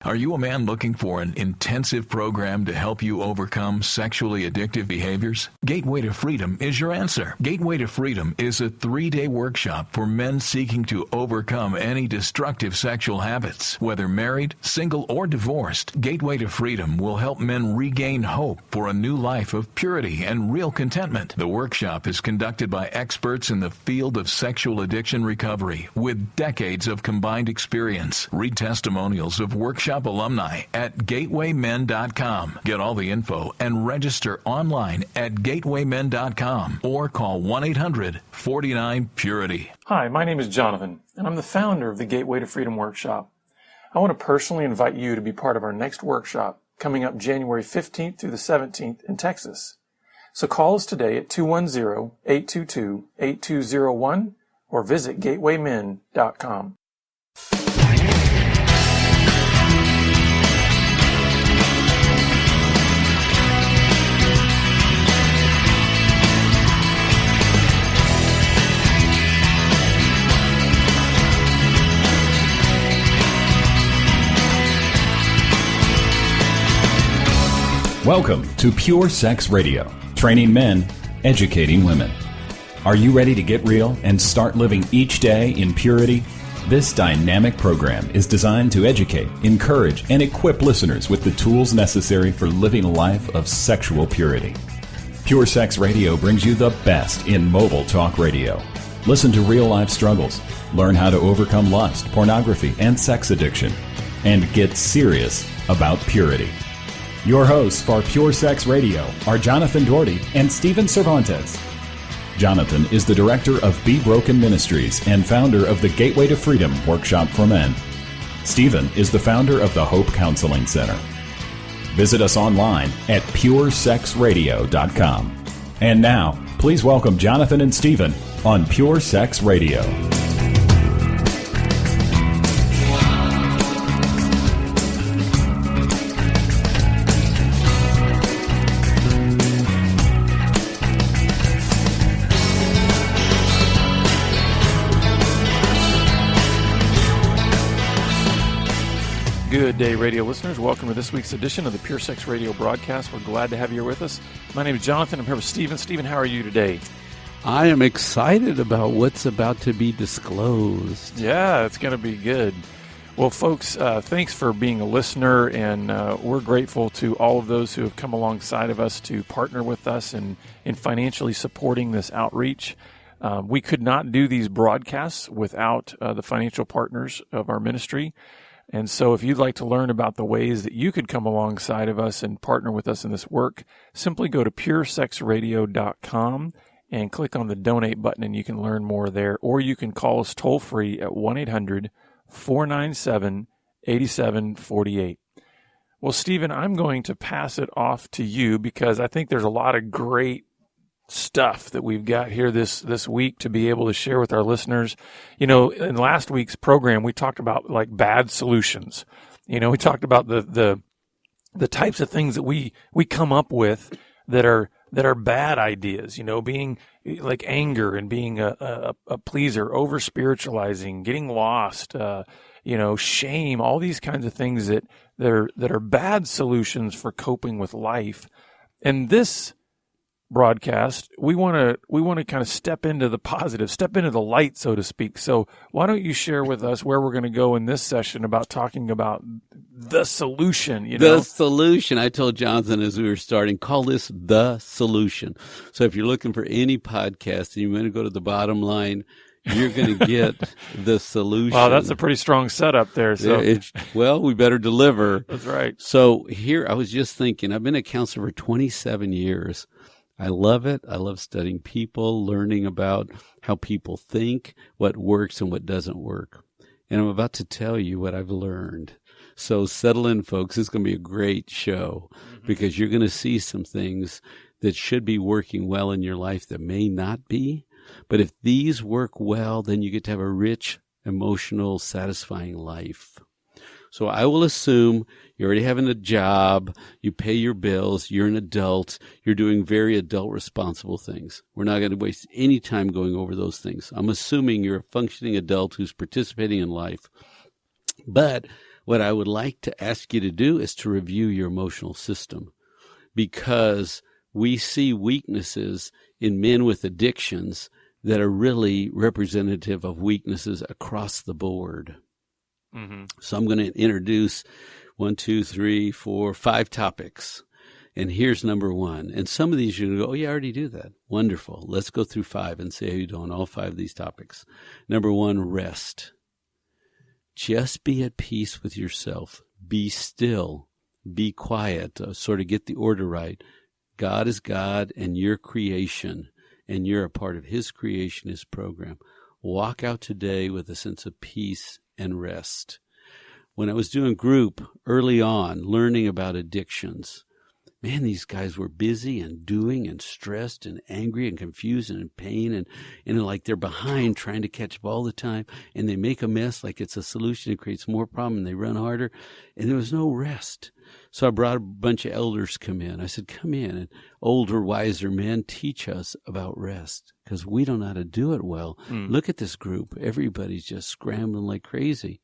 Are you a man looking for an intensive program to help you overcome sexually addictive behaviors? Gateway to Freedom is your answer. Gateway to Freedom is a 3-day workshop for men seeking to overcome any destructive sexual habits. Whether married, single, or divorced, Gateway to Freedom will help men regain hope for a new life of purity and real contentment. The workshop is conducted by experts in the field of sexual addiction recovery with decades of combined experience. Read testimonials of workshop alumni at gatewaymen.com. Get all the info and register online at gatewaymen.com or call 1-800-49-PURITY. Hi, my name is Jonathan, and I'm the founder of the Gateway to Freedom Workshop. I want to personally invite you to be part of our next workshop coming up January 15th through the 17th in Texas. So call us today at 210-822-8201 or visit gatewaymen.com. Welcome to Pure Sex Radio, training men, educating women. Are you ready to get real and start living each day in purity? This dynamic program is designed to educate, encourage, and equip listeners with the tools necessary for living a life of sexual purity. Pure Sex Radio brings you the best in mobile talk radio. Listen to real-life struggles, learn how to overcome lust, pornography, and sex addiction, and get serious about purity. Your hosts for Pure Sex Radio are Jonathan Doherty and Stephen Cervantes. Jonathan is the director of Be Broken Ministries and founder of the Gateway to Freedom Workshop for Men. Stephen is the founder of the Hope Counseling Center. Visit us online at puresexradio.com. And now, please welcome Jonathan and Stephen on Pure Sex Radio. Good day, radio listeners. Welcome to this week's edition of the Pure Sex Radio broadcast. We're glad to have you here with us. My name is Jonathan. I'm here with Stephen. Stephen, how are you today? I am excited about what's about to be disclosed. Yeah, it's going to be good. Well, folks, thanks for being a listener, and we're grateful to all of those who have come alongside of us to partner with us in financially supporting this outreach. We could not do these broadcasts without the financial partners of our ministry. And so if you'd like to learn about the ways that you could come alongside of us and partner with us in this work, simply go to puresexradio.com and click on the donate button, and you can learn more there. Or you can call us toll free at 1-800-497-8748. Well, Stephen, I'm going to pass it off to you because I think there's a lot of great stuff that we've got here this week to be able to share with our listeners. You know, in last week's program, we talked about like bad solutions. You know, we talked about the types of things that we come up with that are bad ideas, you know, being like anger and being a pleaser, over spiritualizing, getting lost, you know, shame, all these kinds of things that are bad solutions for coping with life. And this broadcast, we want to kind of step into the positive, step into the light, so to speak. So why don't you share with us where we're going to go in this session about talking about the solution? You know? The solution. I told Jonathan as we were starting, call this the solution. So if you're looking for any podcast and you want to go to the bottom line, you're going to get the solution. Wow, that's a pretty strong setup there. So, well, we better deliver. That's right. So here, I was just thinking, I've been a counselor for 27 years. I love it. I love studying people, learning about how people think, what works and what doesn't work. And I'm about to tell you what I've learned. So settle in, folks. It's going to be a great show because you're going to see some things that should be working well in your life that may not be. But if these work well, then you get to have a rich, emotional, satisfying life. So I will assume you're already having a job, you pay your bills, you're an adult, you're doing very adult responsible things. We're not going to waste any time going over those things. I'm assuming you're a functioning adult who's participating in life. But what I would like to ask you to do is to review your emotional system, because we see weaknesses in men with addictions that are really representative of weaknesses across the board. Mm-hmm. So I'm going to introduce 5 topics. And here's number 1. And some of these you're going to go, oh, yeah, I already do that. Wonderful. Let's go through 5 and see how you do on all 5 of these topics. Number 1, rest. Just be at peace with yourself. Be still. Be quiet. Sort of get the order right. God is God and your creation, and you're a part of his creation, his program. Walk out today with a sense of peace and rest. When I was doing group early on, learning about addictions, man, these guys were busy and doing and stressed and angry and confused and in pain and like they're behind trying to catch up all the time, and they make a mess like it's a solution. It creates more problem and they run harder, and there was no rest. So I brought a bunch of elders come in. I said, come in, and older, wiser men teach us about rest, because we don't know how to do it well. Look at this group. Everybody's just scrambling like crazy.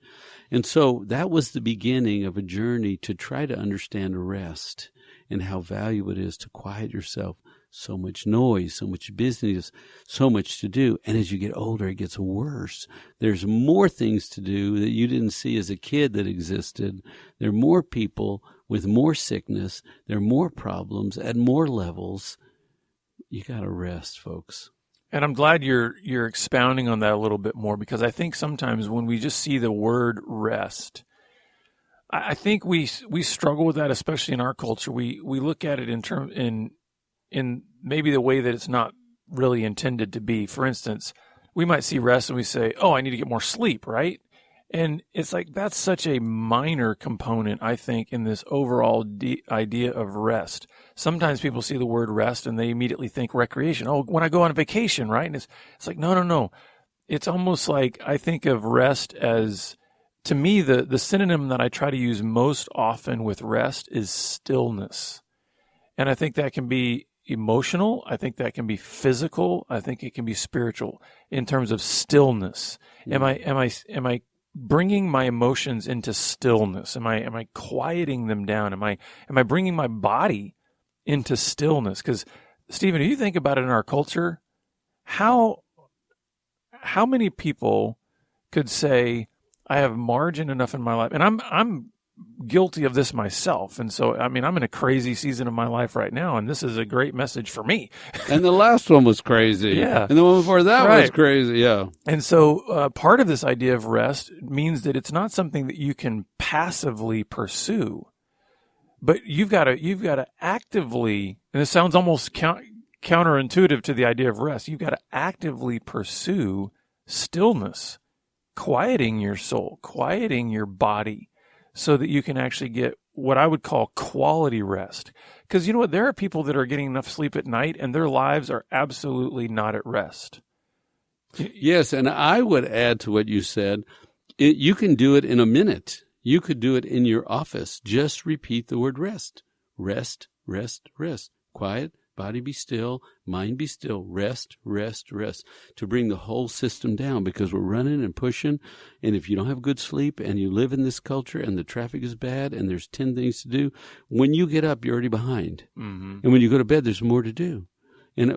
And so that was the beginning of a journey to try to understand rest and how valuable it is to quiet yourself. So much noise, so much business, so much to do. And as you get older, it gets worse. There's more things to do that you didn't see as a kid that existed. There are more people with more sickness. There are more problems at more levels. You got to rest, folks. And I'm glad you're expounding on that a little bit more, because I think sometimes when we just see the word rest, I think we struggle with that, especially in our culture. We look at it in maybe the way that it's not really intended to be. For instance, we might see rest and we say, oh, I need to get more sleep, right? And it's like that's such a minor component, I think, in this overall idea of rest. Sometimes people see the word rest and they immediately think recreation. Oh, when I go on a vacation, right? And it's like, no. It's almost like I think of rest as, to me, the synonym that I try to use most often with rest is stillness. And I think that can be emotional. I think that can be physical. I think it can be spiritual in terms of stillness. Am I bringing my emotions into stillness? Am I quieting them down? Am I bringing my body into stillness? Because Stephen, if you think about it in our culture, how many people could say, I have margin enough in my life, and I'm guilty of this myself. And so, I mean, I'm in a crazy season of my life right now, and this is a great message for me. And the last one was crazy. Yeah. And the one before that Right. was crazy. Yeah. And so part of this idea of rest means that it's not something that you can passively pursue, but you've got to actively, and this sounds almost counterintuitive to the idea of rest, you've got to actively pursue stillness, quieting your soul, quieting your body, so that you can actually get what I would call quality rest. Because you know what? There are people that are getting enough sleep at night and their lives are absolutely not at rest. Yes, and I would add to what you said, you can do it in a minute. You could do it in your office. Just repeat the word rest. Rest, rest, rest. Quiet, body be still, mind be still. Rest, rest, rest. To bring the whole system down, because we're running and pushing. And if you don't have good sleep and you live in this culture and the traffic is bad and there's 10 things to do, when you get up, you're already behind. Mm-hmm. And when you go to bed, there's more to do. And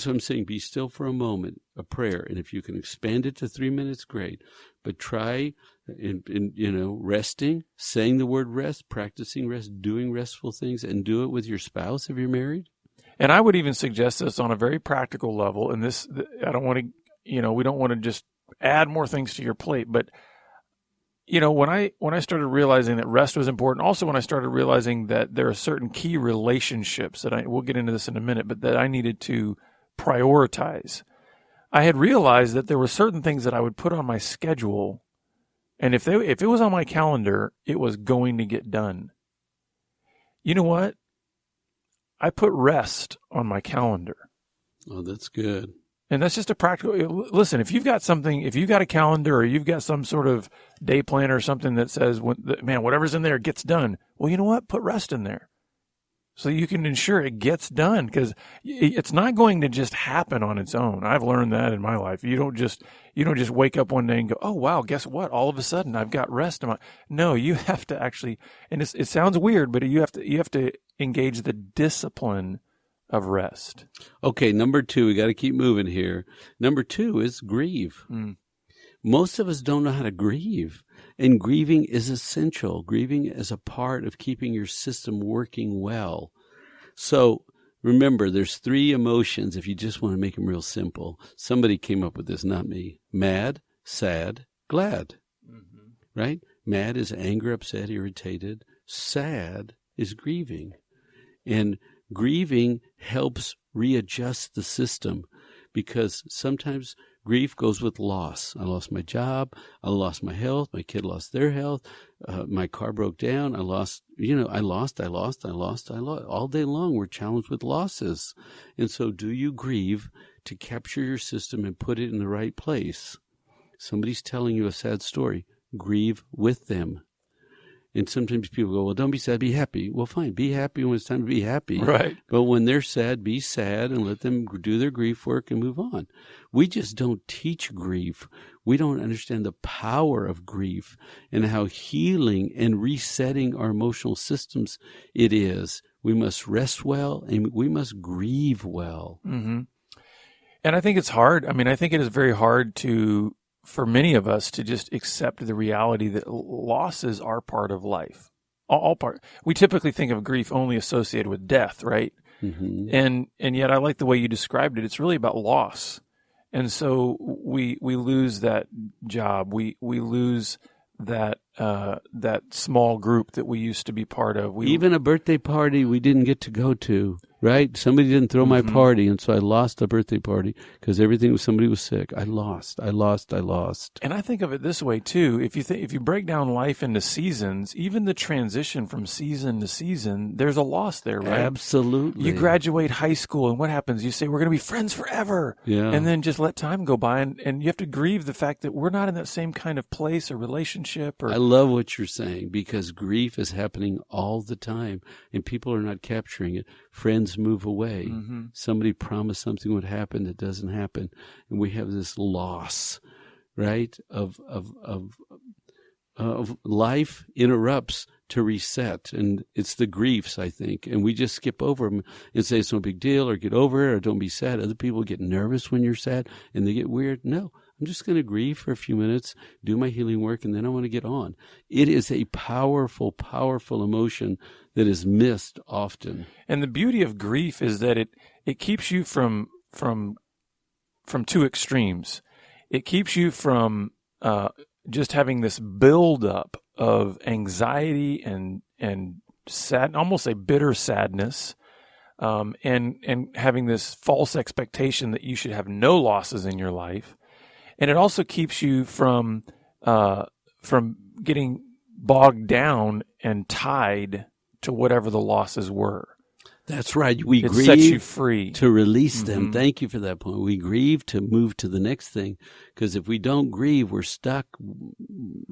so I'm saying, be still for a moment, a prayer. And if you can expand it to 3 minutes, great. But try resting, saying the word rest, practicing rest, doing restful things, and do it with your spouse if you're married. And I would even suggest this on a very practical level. And this, I don't want to, we don't want to just add more things to your plate. But, when I started realizing that rest was important, also when I started realizing that there are certain key relationships that we'll get into this in a minute, but that I needed to prioritize, I had realized that there were certain things that I would put on my schedule. And if it was on my calendar, it was going to get done. You know what? I put rest on my calendar. Oh, that's good. And that's just a practical, listen, if you've got a calendar or you've got some sort of day plan or something that says, man, whatever's in there gets done. Well, you know what? Put rest in there. so you can ensure it gets done, because it's not going to just happen on its own. I've learned that in my life. You don't just wake up one day and go, oh, wow, guess what? All of a sudden I've got rest. No, you have to actually, and it sounds weird, but you have to engage the discipline of rest. Okay, number 2, we got to keep moving here. Number 2 is grieve. Most of us don't know how to grieve, and grieving is essential. Grieving is a part of keeping your system working well. So remember, there's 3 emotions if you just want to make them real simple. Somebody came up with this, not me. Mad, sad, glad. Right? Mad is anger, upset, irritated. Sad is grieving. And grieving helps readjust the system, because sometimes grief goes with loss. I lost my job. I lost my health. My kid lost their health. My car broke down. I lost. All day long, we're challenged with losses. And so do you grieve to capture your system and put it in the right place? Somebody's telling you a sad story. Grieve with them. And sometimes people go, well, don't be sad, be happy. Well, fine, be happy when it's time to be happy. Right. But when they're sad, be sad and let them do their grief work and move on. We just don't teach grief. We don't understand the power of grief and how healing and resetting our emotional systems it is. We must rest well and we must grieve well. Mm-hmm. And I think it's hard. I mean, I think it is very hard for many of us to just accept the reality that losses are part of life. All part. We typically think of grief only associated with death, right? Mm-hmm. And yet I like the way you described it. It's really about loss. And so we lose that job. We lose that small group that we used to be part of. Even a birthday party we didn't get to go to, right? Somebody didn't throw my party, and so I lost a birthday party because somebody was sick. I lost. And I think of it this way too. If you break down life into seasons, even the transition from season to season, there's a loss there, right? Absolutely. You graduate high school, and what happens? You say, we're going to be friends forever. Yeah. And then just let time go by, and you have to grieve the fact that we're not in that same kind of place or relationship. I love what you're saying, because grief is happening all the time, and people are not capturing it. Friends move away. Mm-hmm. Somebody promised something would happen that doesn't happen, and we have this loss, right? Of life interrupts to reset, and it's the griefs, I think, and we just skip over them and say it's no big deal, or get over it, or don't be sad. Other people get nervous when you're sad, and they get weird. No, I'm just going to grieve for a few minutes, do my healing work, and then I want to get on. It is a powerful, powerful emotion that is missed often. And the beauty of grief is that it keeps you from 2 extremes. It keeps you from just having this buildup of anxiety and sad, almost a bitter sadness, and having this false expectation that you should have no losses in your life. And it also keeps you from getting bogged down and tied to whatever the losses were. That's right. We it grieve sets you free to release them. Thank you for that point. We grieve to move to the next thing, because if we don't grieve, we're stuck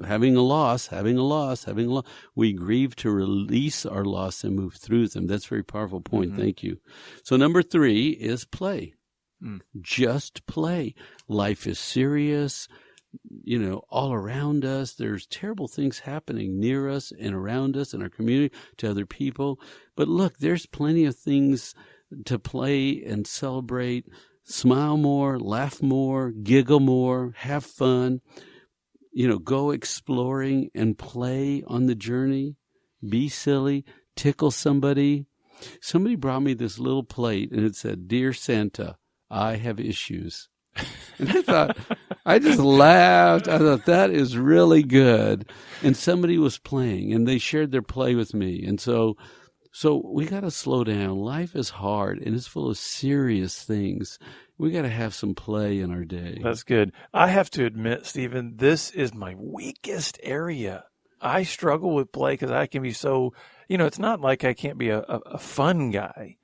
having a loss. We grieve to release our loss and move through them. That's a very powerful point. Thank you. So number 3 is play. Just play. Life is serious. All around us, there's terrible things happening near us and around us in our community, to other people. But look, there's plenty of things to play and celebrate. Smile more, laugh more, giggle more, have fun. Go exploring and play on the journey. Be silly, tickle somebody. Somebody brought me this little plate, and it said, "Dear Santa, I have issues." And I just laughed. I thought, that is really good. And somebody was playing, and they shared their play with me. And so we got to slow down. Life is hard, and it's full of serious things. We got to have some play in our day. That's good. I have to admit, Stephen, this is my weakest area. I struggle with play because I can be so, it's not like I can't be a fun guy.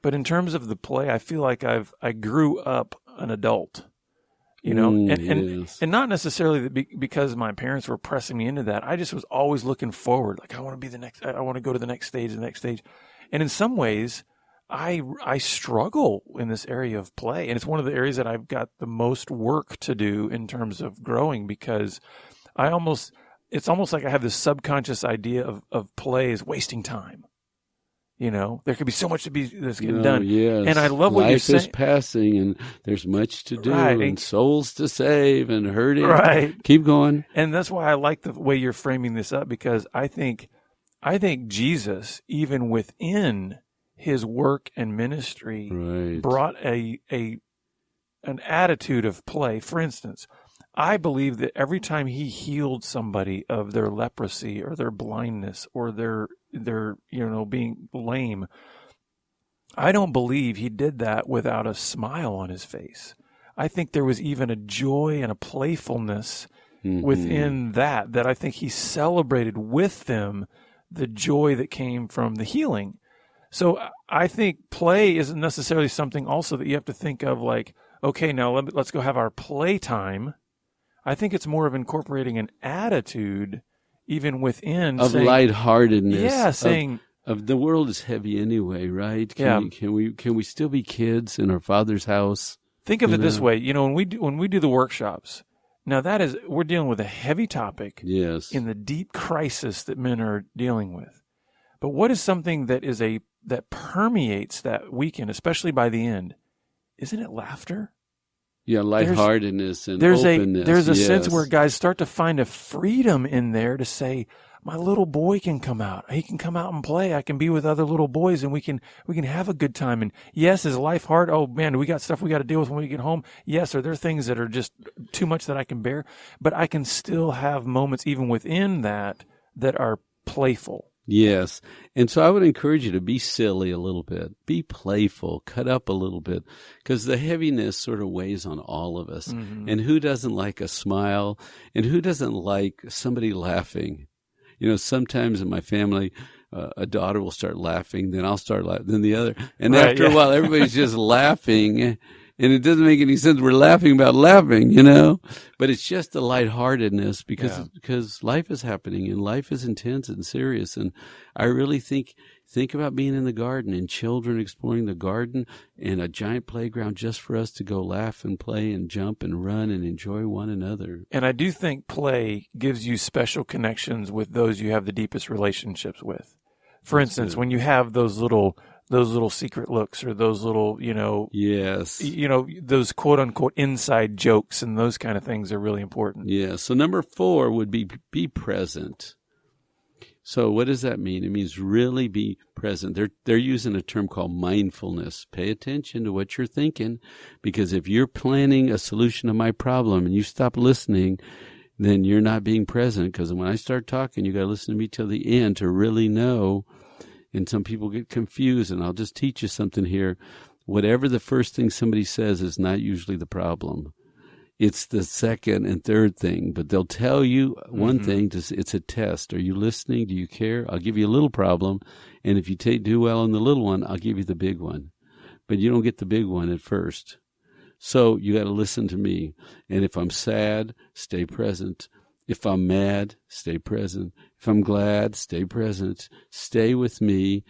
But in terms of the play, I feel like I grew up an adult, and not necessarily because my parents were pressing me into that. I just was always looking forward. Like, I want to be I want to go to the next stage. And in some ways, I struggle in this area of play. And it's one of the areas that I've got the most work to do in terms of growing, because it's almost like I have this subconscious idea of play as wasting time. There could be so much that's getting done. Yes. And I love what you're saying. Life is passing, and there's much to do, Right. and souls to save, and hurting. Right. Keep going. And that's why I like the way you're framing this up, because I think Jesus, even within his work and ministry, Right. brought an attitude of play. For instance, I believe that every time he healed somebody of their leprosy or their blindness or their being lame, I don't believe he did that without a smile on his face. I think there was even a joy and a playfulness within that I think he celebrated with them the joy that came from the healing. So I think play isn't necessarily something also that you have to think of like, okay, now let's go have our play time. I think it's more of incorporating an attitude even within of lightheartedness. Yeah, saying of the world is heavy anyway, right? Can we still be kids in our Father's house? Think of it this way, when we do the workshops. Now we're dealing with a heavy topic. Yes. In the deep crisis that men are dealing with. But what is something that permeates that weekend, especially by the end? Isn't it laughter? Yeah, lightheartedness and openness. There's a sense where guys start to find a freedom in there to say, my little boy can come out. He can come out and play. I can be with other little boys, and we can have a good time. And yes, is life hard? Oh man, we got stuff we got to deal with when we get home. Yes, are there things that are just too much that I can bear? But I can still have moments even within that are playful. Yes. And so I would encourage you to be silly a little bit, be playful, cut up a little bit, because the heaviness sort of weighs on all of us. Mm-hmm. And who doesn't like a smile? And who doesn't like somebody laughing? Sometimes in my family, a daughter will start laughing, then I'll start laughing, then the other. And after a while, everybody's just laughing. And it doesn't make any sense. We're laughing about laughing, but it's just the lightheartedness because life is happening and life is intense and serious. And I really think about being in the garden and children exploring the garden and a giant playground just for us to go laugh and play and jump and run and enjoy one another. And I do think play gives you special connections with those you have the deepest relationships with. For instance, when you have those little secret looks or those little, yes, those quote unquote inside jokes and those kind of things are really important. Yeah. So number 4 would be present. So what does that mean? It means really be present. They're using a term called mindfulness. Pay attention to what you're thinking, because if you're planning a solution to my problem and you stop listening, then you're not being present. Because when I start talking, you got to listen to me till the end to really know. And some people get confused, and I'll just teach you something here. Whatever the first thing somebody says is not usually the problem. It's the second and third thing. But they'll tell you one thing. It's a test. Are you listening? Do you care? I'll give you a little problem. And if you do well on the little one, I'll give you the big one. But you don't get the big one at first. So you got to listen to me. And if I'm sad, stay present. If I'm mad, stay present. If I'm glad, stay present. Stay with me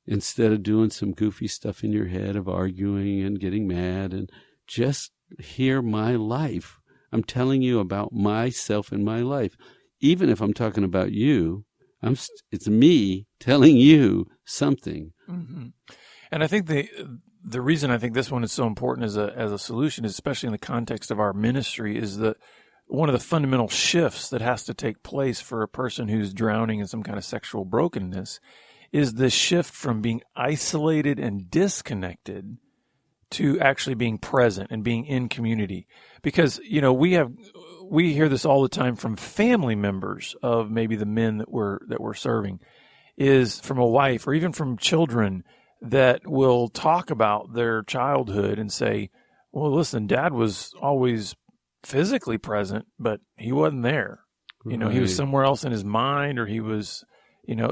instead of doing some goofy stuff in your head of arguing and getting mad, and just hear my life. I'm telling you about myself and my life. Even if I'm talking about you, it's me telling you something. Mm-hmm. And I think the reason I think this one is so important as a solution, especially in the context of our ministry, is that one of the fundamental shifts that has to take place for a person who's drowning in some kind of sexual brokenness is the shift from being isolated and disconnected to actually being present and being in community. Because, we hear this all the time from family members of maybe the men that we're serving, is from a wife or even from children that will talk about their childhood and say, well, listen, Dad was always physically present, but he wasn't there. Right. He was somewhere else in his mind, or he was,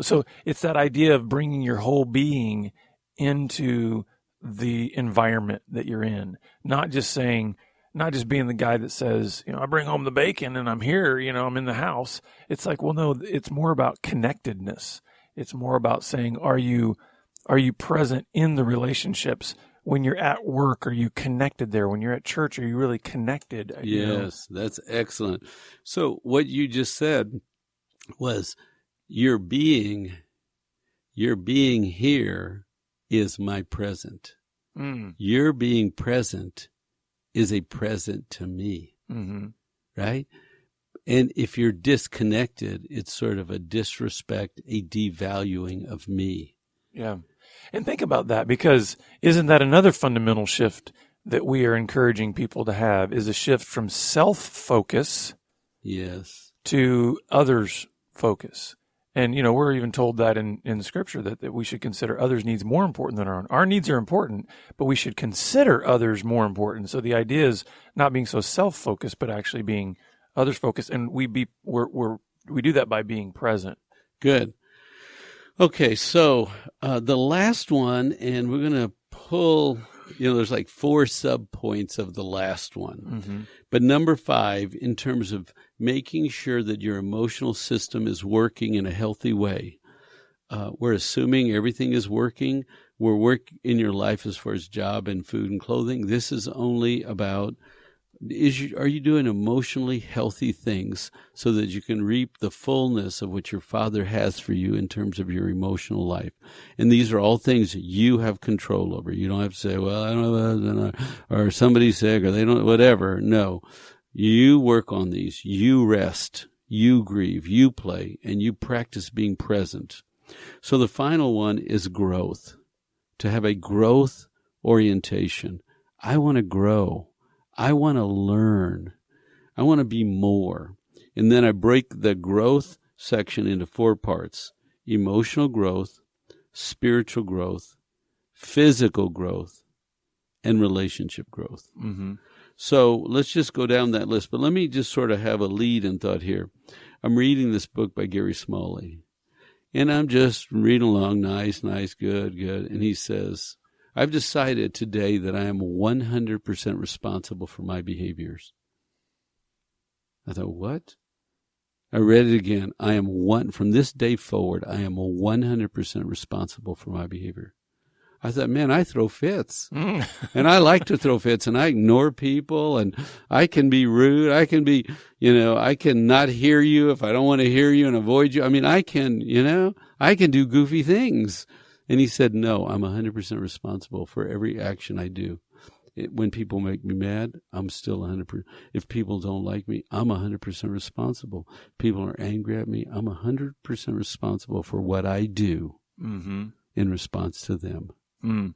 so it's that idea of bringing your whole being into the environment that you're in, not just being the guy that says, I bring home the bacon and I'm here, I'm in the house. It's like, well, no, it's more about connectedness. It's more about saying, are you Are you present in the relationships? When you're at work, are you connected there? When you're at church, are you really connected? Yes, that's excellent. So what you just said was your being here is my present. Mm. Your being present is a present to me, Mm-hmm. right? And if you're disconnected, it's sort of a disrespect, a devaluing of me. Yeah. And think about that, because isn't that another fundamental shift that we are encouraging people to have, is a shift from self-focus Yes. to others focus. And, we're even told that in the scripture that we should consider others' needs more important than our own. Our needs are important, but we should consider others more important. So the idea is not being so self-focused, but actually being others focused. And we do that by being present. Good. Okay, so the last one, and we're going to pull, there's like 4 sub-points of the last one. Mm-hmm. But number 5, in terms of making sure that your emotional system is working in a healthy way. We're assuming everything is working. We're working in your life as far as job and food and clothing. This is only about, are you doing emotionally healthy things so that you can reap the fullness of what your Father has for you in terms of your emotional life? And these are all things you have control over. You don't have to say, well, I don't know, or somebody's sick, or they don't, whatever. No, you work on these. You rest, you grieve, you play, and you practice being present. So the final one is growth. To have a growth orientation. I want to grow. I want to learn. I want to be more. And then I break the growth section into 4 parts: emotional growth, spiritual growth, physical growth, and relationship growth. Mm-hmm. So let's just go down that list. But let me just sort of have a lead in thought here. I'm reading this book by Gary Smalley, and I'm just reading along, nice, good. And he says, I've decided today that I am 100% responsible for my behaviors. I thought, what? I read it again. From this day forward, I am 100% responsible for my behavior. I thought, man, I throw fits. And I like to throw fits, and I ignore people, and I can be rude. I can be, I can not hear you if I don't want to hear you and avoid you. I mean, I can do goofy things. And he said, no, I'm 100% responsible for every action I do. When people make me mad, I'm still 100%. If people don't like me, I'm 100% responsible. If people are angry at me, I'm 100% responsible for what I do in response to them. Mm.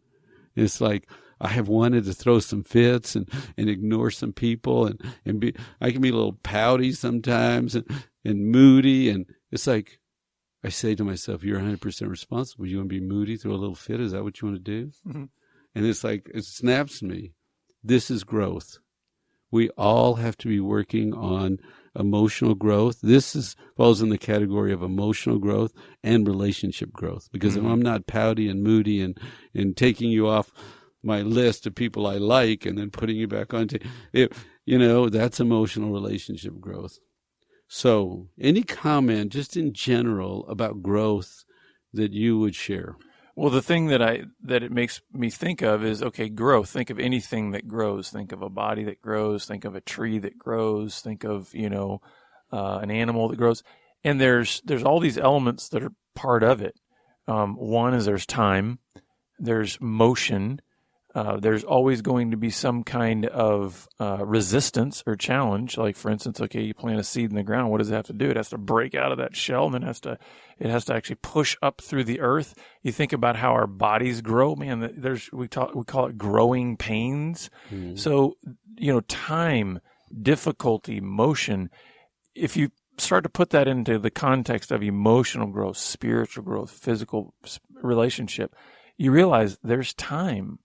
It's like I have wanted to throw some fits and ignore some people and be. I can be a little pouty sometimes and moody, and it's like I say to myself, "You're 100% responsible. You want to be moody, throw a little fit? Is that what you want to do?" Mm-hmm. And it's like it snaps me. This is growth. We all have to be working on emotional growth. This falls in the category of emotional growth and relationship growth. Because if I'm not pouty and moody and taking you off my list of people I like and then putting you back onto, that's emotional relationship growth. So any comment just in general about growth that you would share? Well, the thing that it makes me think of is, okay, growth. Think of anything that grows. Think of a body that grows. Think of a tree that grows. Think of, an animal that grows. And there's all these elements that are part of it. One is there's time. There's motion. There's always going to be some kind of resistance or challenge. Like, for instance, okay, you plant a seed in the ground. What does it have to do? It has to break out of that shell, and then it has to actually push up through the earth. You think about how our bodies grow. Man, we call it growing pains. Mm. So, time, difficulty, motion. If you start to put that into the context of emotional growth, spiritual growth, physical relationship, you realize there's time.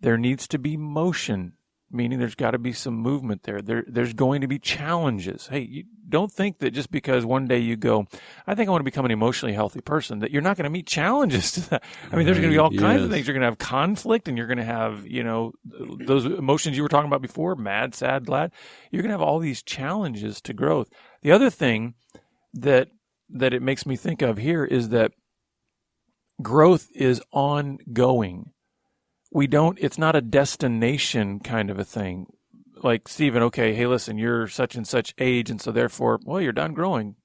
There needs to be motion, meaning there's got to be some movement there. There's going to be challenges. Hey, you don't think that just because one day you go, I think I want to become an emotionally healthy person, that you're not going to meet challenges to that. I mean, there's going to be all kinds of things. You're going to have conflict, and you're going to have, those emotions you were talking about before, mad, sad, glad. You're going to have all these challenges to growth. The other thing that it makes me think of here is that growth is ongoing. It's not a destination kind of a thing. Like, Stephen, okay, hey, listen, you're such and such age, and so therefore, well, you're done growing.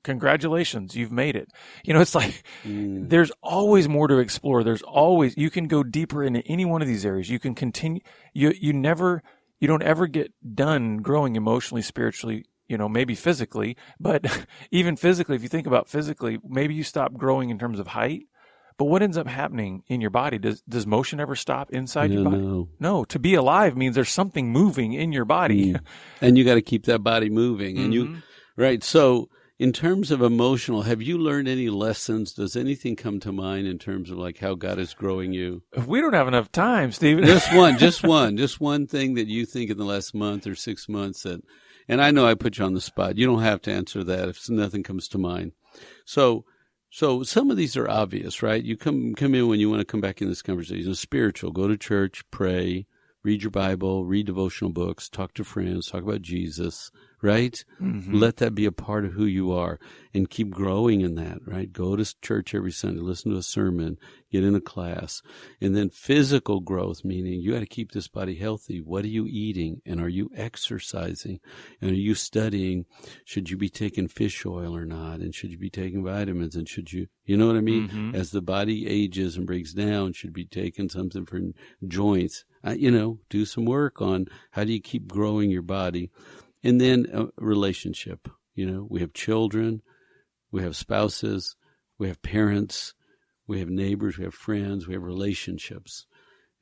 Congratulations, you've made it. It's like there's always more to explore. You can go deeper into any one of these areas. You can continue. You don't ever get done growing emotionally, spiritually, maybe physically, but even physically, if you think about physically, maybe you stop growing in terms of height. But what ends up happening in your body? Does motion ever stop inside your body? No. To be alive means there's something moving in your body. And you got to keep that body moving. And right. So in terms of emotional, have you learned any lessons? Does anything come to mind in terms of like how God is growing you? We don't have enough time, Stephen. Just one thing that you think in the last month or 6 months and I know I put you on the spot. You don't have to answer that if nothing comes to mind. So some of these are obvious, right? You come in when you want to come back in this conversation. Spiritual, go to church, pray, read your Bible, read devotional books, talk to friends, talk about Jesus, right? Let that be a part of who you are and keep growing in that, right? Go to church every Sunday, listen to a sermon, get in a class. And then physical growth, meaning you got to keep this body healthy. What are you eating? And are you exercising? And are you studying? Should you be taking fish oil or not? And should you be taking vitamins? And should you know what I mean? As the body ages and breaks down, should be taking something for joints. Do some work on how do you keep growing your body. And then a relationship. We have children, we have spouses, we have parents, we have neighbors, we have friends, we have relationships.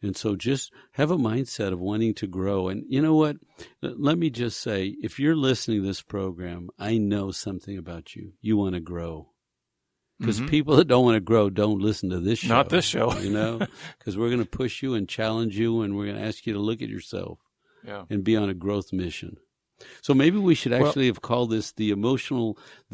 And so just have a mindset of wanting to grow. And you know what? Let me just say, if you're listening to this program, I know something about you. You want to grow. Because people that don't want to grow don't listen to this show. Not this show. Because we're going to push you and challenge you, and we're going to ask you to look at yourself and be on a growth mission. So maybe we should actually have called this the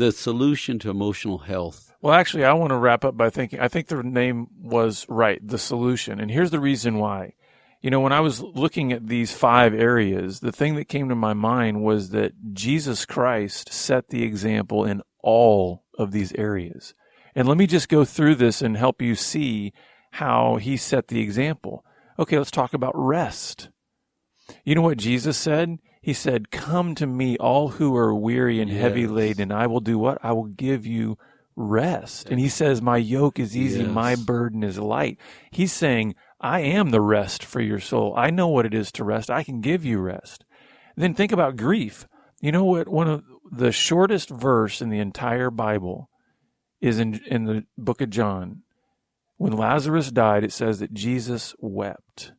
solution to emotional health. Well, actually, I want to wrap up by I think the name was right, the solution. And here's the reason why. When I was looking at these 5 areas, the thing that came to my mind was that Jesus Christ set the example in all of these areas. And let me just go through this and help you see how he set the example. Okay, let's talk about rest. You know what Jesus said? He said, "Come to me, all who are weary and heavy laden, and I will do what? I will give you rest." And he says, "My yoke is easy, my burden is light." He's saying, I am the rest for your soul. I know what it is to rest. I can give you rest. Then think about grief. You know what? One of the shortest verse in the entire Bible is in the book of John. When Lazarus died, it says that Jesus wept.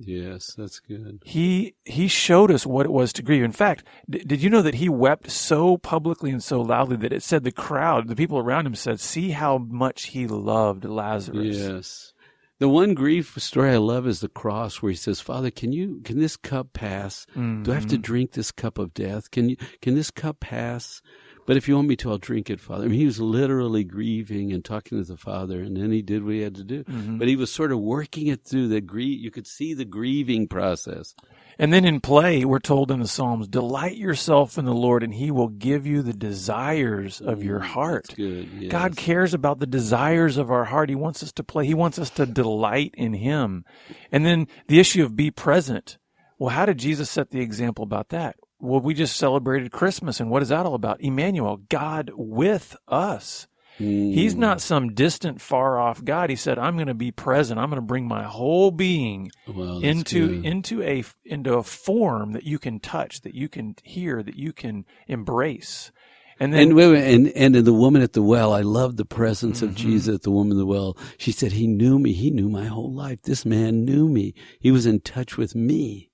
Yes, that's good. He showed us what it was to grieve. In fact, did you know that he wept so publicly and so loudly that it said the people around him said, "See how much he loved Lazarus." Yes. The one grief story I love is the cross, where he says, "Father, can this cup pass? Do I have to drink this cup of death? Can this cup pass? But if you want me to, I'll drink it, Father." I mean, he was literally grieving and talking to the Father, and then he did what he had to do. But he was sort of working it through the grief. You could see the grieving process. And then in play, we're told in the Psalms, "Delight yourself in the Lord, and he will give you the desires of your heart." That's good. Yes. God cares about the desires of our heart. He wants us to play. He wants us to delight in him. And then the issue of be present. Well, how did Jesus set the example about that? Well, we just celebrated Christmas, and what is that all about? Emmanuel, God with us. He's not some distant, far-off God. He said, "I'm going to be present. I'm going to bring my whole being into a form that you can touch, that you can hear, that you can embrace." And then, and the woman at the well, I love the presence of Jesus at the woman at the well. She said, "He knew me. He knew my whole life. This man knew me. He was in touch with me."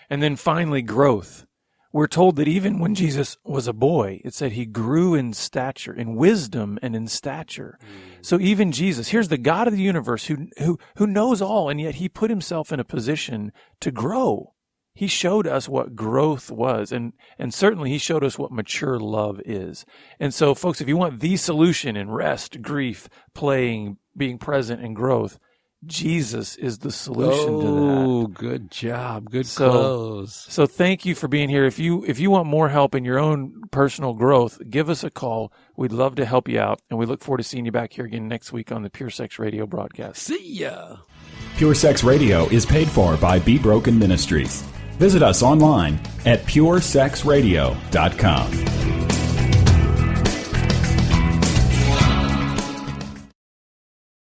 And then finally, growth. We're told that even when Jesus was a boy, it said he grew in stature, in wisdom and in stature. So even Jesus, here's the God of the universe who knows all, and yet he put himself in a position to grow. He showed us what growth was, and certainly he showed us what mature love is. And so, folks, if you want the solution in rest, grief, playing, being present, and growth, Jesus is the solution to that. Oh, good job. Good close. So thank you for being here. If you want more help in your own personal growth, give us a call. We'd love to help you out, and we look forward to seeing you back here again next week on the Pure Sex Radio broadcast. See ya. Pure Sex Radio is paid for by Be Broken Ministries. Visit us online at puresexradio.com.